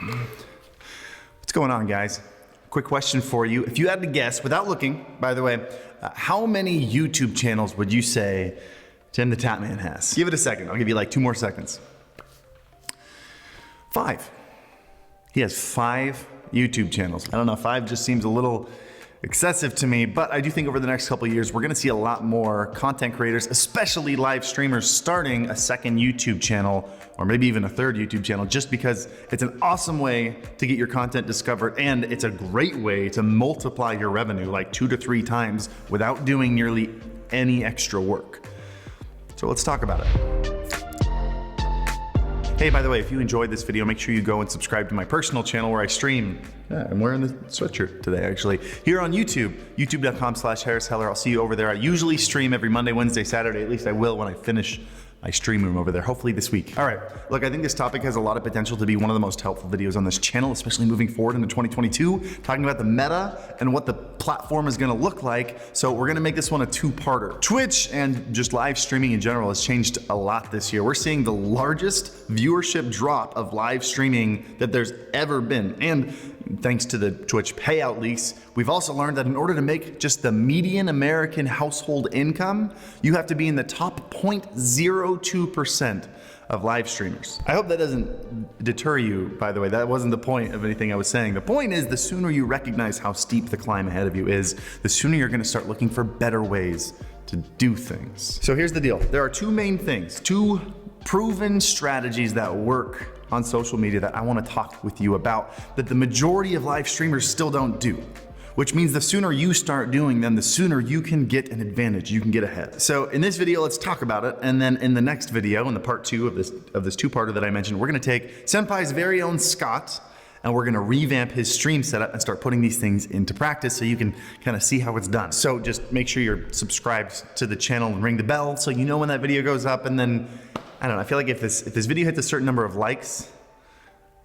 What's going on, guys? Quick question for you. If you had to guess, without looking, by the way, how many YouTube channels would you say Tim the Tatman has? Give it a second. I'll give you like 2 more seconds. 5. He has 5 YouTube channels. I don't know, 5 just seems a little excessive to me, but I do think over the next couple of years, we're gonna see a lot more content creators, especially live streamers, starting a second YouTube channel, or maybe even a 3rd YouTube channel, just because it's an awesome way to get your content discovered, and it's a great way to multiply your revenue like 2 to 3 times without doing nearly any extra work. So let's talk about it. Hey, by the way, if you enjoyed this video, make sure you go and subscribe to my personal channel where I stream. Yeah, I'm wearing the sweatshirt today, actually. Here on YouTube, youtube.com/HarrisHeller. I'll see you over there. I usually stream every Monday, Wednesday, Saturday. At least I will when I finish my stream room over there, hopefully this week. All right, look, I think this topic has a lot of potential to be one of the most helpful videos on this channel, especially moving forward into 2022, talking about the meta and what the platform is gonna look like. So we're gonna make this one a 2-parter. Twitch and just live streaming in general has changed a lot this year. We're seeing the largest viewership drop of live streaming that there's ever been. And thanks to the Twitch payout leaks, we've also learned that in order to make just the median American household income, you have to be in the top 0.02% of live streamers. I hope that doesn't deter you, by the way. That wasn't the point of anything I was saying. The point is, the sooner you recognize how steep the climb ahead of you is, the sooner you're gonna start looking for better ways to do things. So here's the deal. There are 2 main things, 2 proven strategies that work on social media that I want to talk with you about that the majority of live streamers still don't do, which means the sooner you start doing them, the sooner you can get an advantage, you can get ahead. So in this video, let's talk about it. And then in the next video, in the part 2 of this 2-parter that I mentioned, we're gonna take Senpai's very own Scott, and we're gonna revamp his stream setup and start putting these things into practice so you can kind of see how it's done. So just make sure you're subscribed to the channel and ring the bell so you know when that video goes up. And then, I don't know, I feel like if this video hits a certain number of likes,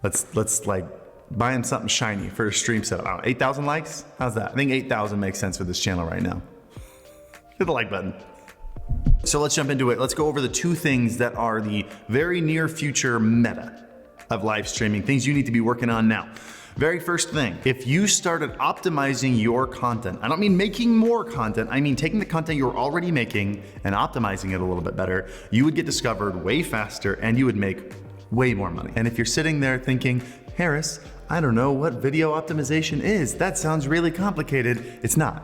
let's like buy him something shiny for a stream setup. I don't know, 8,000 likes? How's that? I think 8,000 makes sense for this channel right now. Hit the like button. So let's jump into it. Let's go over the 2 things that are the very near future meta of live streaming, things you need to be working on now. Very first thing, if you started optimizing your content, I don't mean making more content, I mean taking the content you're already making and optimizing it a little bit better, you would get discovered way faster and you would make way more money. And if you're sitting there thinking, Harris, I don't know what video optimization is, that sounds really complicated, it's not.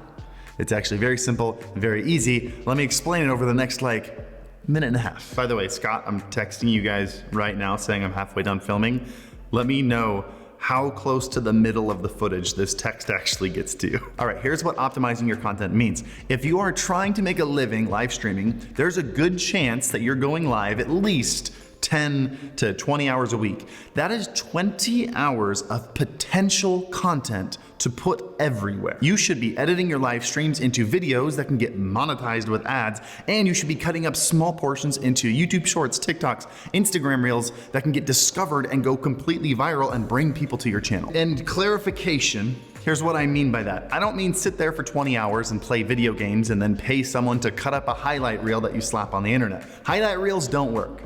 It's actually very simple, very easy. Let me explain it over the next like minute and a half. By the way, Scott, I'm texting you guys right now saying I'm halfway done filming. Let me know how close to the middle of the footage this text actually gets to you. All right, here's what optimizing your content means. If you are trying to make a living live streaming, there's a good chance that you're going live at least 10 to 20 hours a week. That is 20 hours of potential content to put everywhere. You should be editing your live streams into videos that can get monetized with ads, and you should be cutting up small portions into YouTube Shorts, TikToks, Instagram Reels that can get discovered and go completely viral and bring people to your channel. And clarification, here's what I mean by that. I don't mean sit there for 20 hours and play video games and then pay someone to cut up a highlight reel that you slap on the internet. Highlight reels don't work.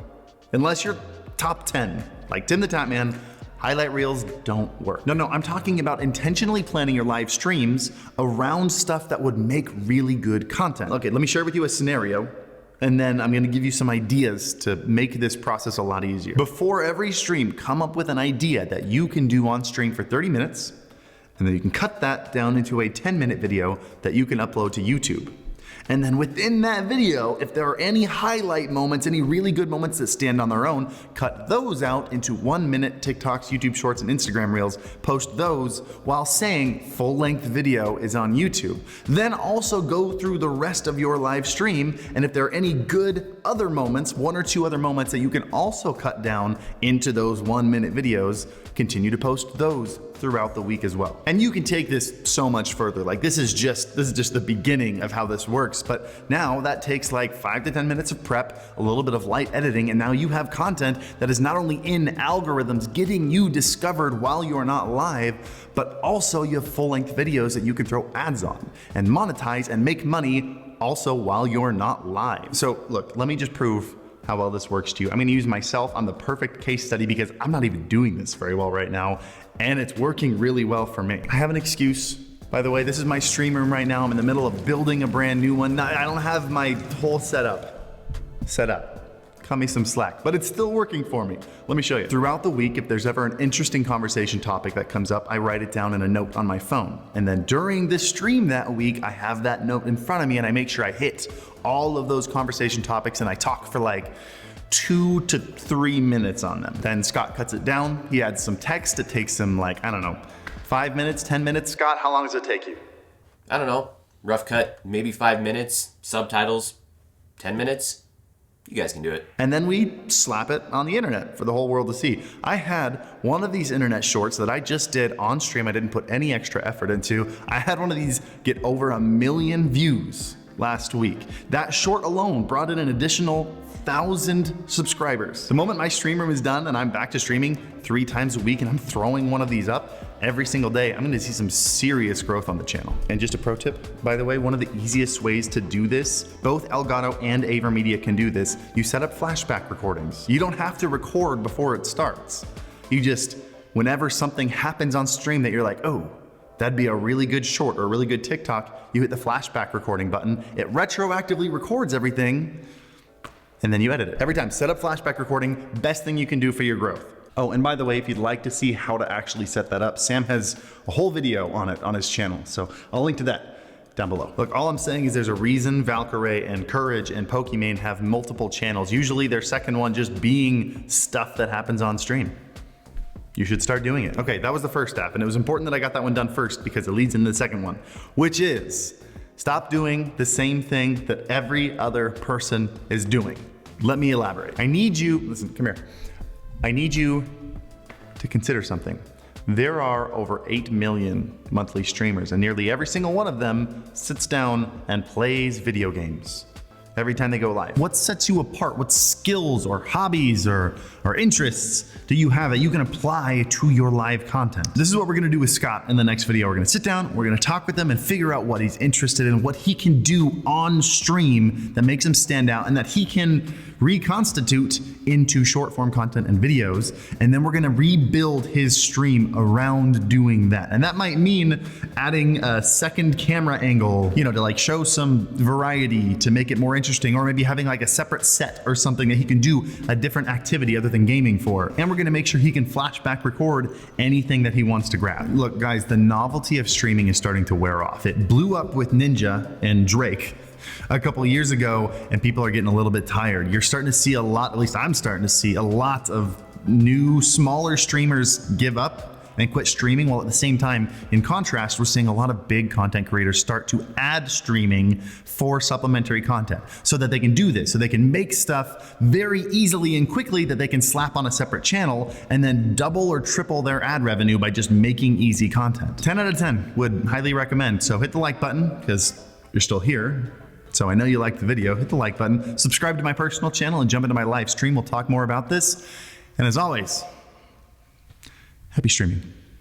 Unless you're top 10, like Tim the Tatman, highlight reels don't work. No, I'm talking about intentionally planning your live streams around stuff that would make really good content. Okay, let me share with you a scenario, and then I'm gonna give you some ideas to make this process a lot easier. Before every stream, come up with an idea that you can do on stream for 30 minutes, and then you can cut that down into a 10-minute video that you can upload to YouTube. And then within that video, if there are any highlight moments, any really good moments that stand on their own, cut those out into 1-minute TikToks, YouTube Shorts, and Instagram Reels. Post those while saying full-length video is on YouTube. Then also go through the rest of your live stream, and if there are any good other moments, 1 or 2 other moments that you can also cut down into those 1-minute videos, continue to post those throughout the week as well. And you can take this so much further. Like this is just the beginning of how this works. But now that takes like 5 to 10 minutes of prep, a little bit of light editing, and now you have content that is not only in algorithms getting you discovered while you're not live, but also you have full-length videos that you can throw ads on and monetize and make money also while you're not live. So look, let me just prove how well this works to you. I'm gonna use myself. I'm the perfect case study because I'm not even doing this very well right now, and it's working really well for me. I have an excuse. By the way, this is my stream room right now. I'm in the middle of building a brand new one. I don't have my whole setup set up. Cut me some slack, but it's still working for me. Let me show you. Throughout the week, if there's ever an interesting conversation topic that comes up, I write it down in a note on my phone. And then during the stream that week, I have that note in front of me and I make sure I hit all of those conversation topics and I talk for like 2 to 3 minutes on them. Then Scott cuts it down. He adds some text. It takes him like, I don't know, 5 minutes, 10 minutes. Scott, how long does it take you? I don't know. Rough cut, maybe 5 minutes. Subtitles, 10 minutes. You guys can do it. And then we slap it on the internet for the whole world to see. I had one of these internet shorts that I just did on stream. I didn't put any extra effort into. I had one of these get over 1 million views last week. That short alone brought in an additional 1,000 subscribers. The moment my stream room is done and I'm back to streaming 3 times a week and I'm throwing one of these up every single day, I'm gonna see some serious growth on the channel. And just a pro tip, by the way, one of the easiest ways to do this, both Elgato and AverMedia can do this, you set up flashback recordings. You don't have to record before it starts. You just, whenever something happens on stream that you're like, oh, that'd be a really good short or a really good TikTok, you hit the flashback recording button, it retroactively records everything, and then you edit it. Every time, set up flashback recording, best thing you can do for your growth. Oh, and by the way, if you'd like to see how to actually set that up, Sam has a whole video on it on his channel, so I'll link to that down below. Look, all I'm saying is there's a reason Valkyrae and Courage and Pokimane have multiple channels, usually their second one just being stuff that happens on stream. You should start doing it. Okay, that was the first step, and it was important that I got that one done first because it leads into the second one, which is stop doing the same thing that every other person is doing. Let me elaborate. I need you, listen, come here. I need you to consider something. There are over 8 million monthly streamers, and nearly every single one of them sits down and plays video games every time they go live. What sets you apart? What skills or hobbies or interests do you have that you can apply to your live content? This is what we're gonna do with Scott in the next video. We're gonna sit down, we're gonna talk with him and figure out what he's interested in, what he can do on stream that makes him stand out and that he can reconstitute into short form content and videos. And then we're gonna rebuild his stream around doing that. And that might mean adding a second camera angle, you know, to like show some variety to make it more interesting, or maybe having like a separate set or something that he can do a different activity other than gaming for. And we're gonna make sure he can flashback record anything that he wants to grab. Look guys, the novelty of streaming is starting to wear off. It blew up with Ninja and Drake a couple of years ago, and people are getting a little bit tired. You're starting to see a lot, at least I'm starting to see a lot of new, smaller streamers give up and quit streaming, while at the same time, in contrast, we're seeing a lot of big content creators start to add streaming for supplementary content so that they can do this, so they can make stuff very easily and quickly that they can slap on a separate channel and then double or triple their ad revenue by just making easy content. 10 out of 10 would highly recommend. So hit the like button because you're still here. So I know you liked the video. Hit the like button, subscribe to my personal channel, and jump into my live stream. We'll talk more about this. And as always, happy streaming.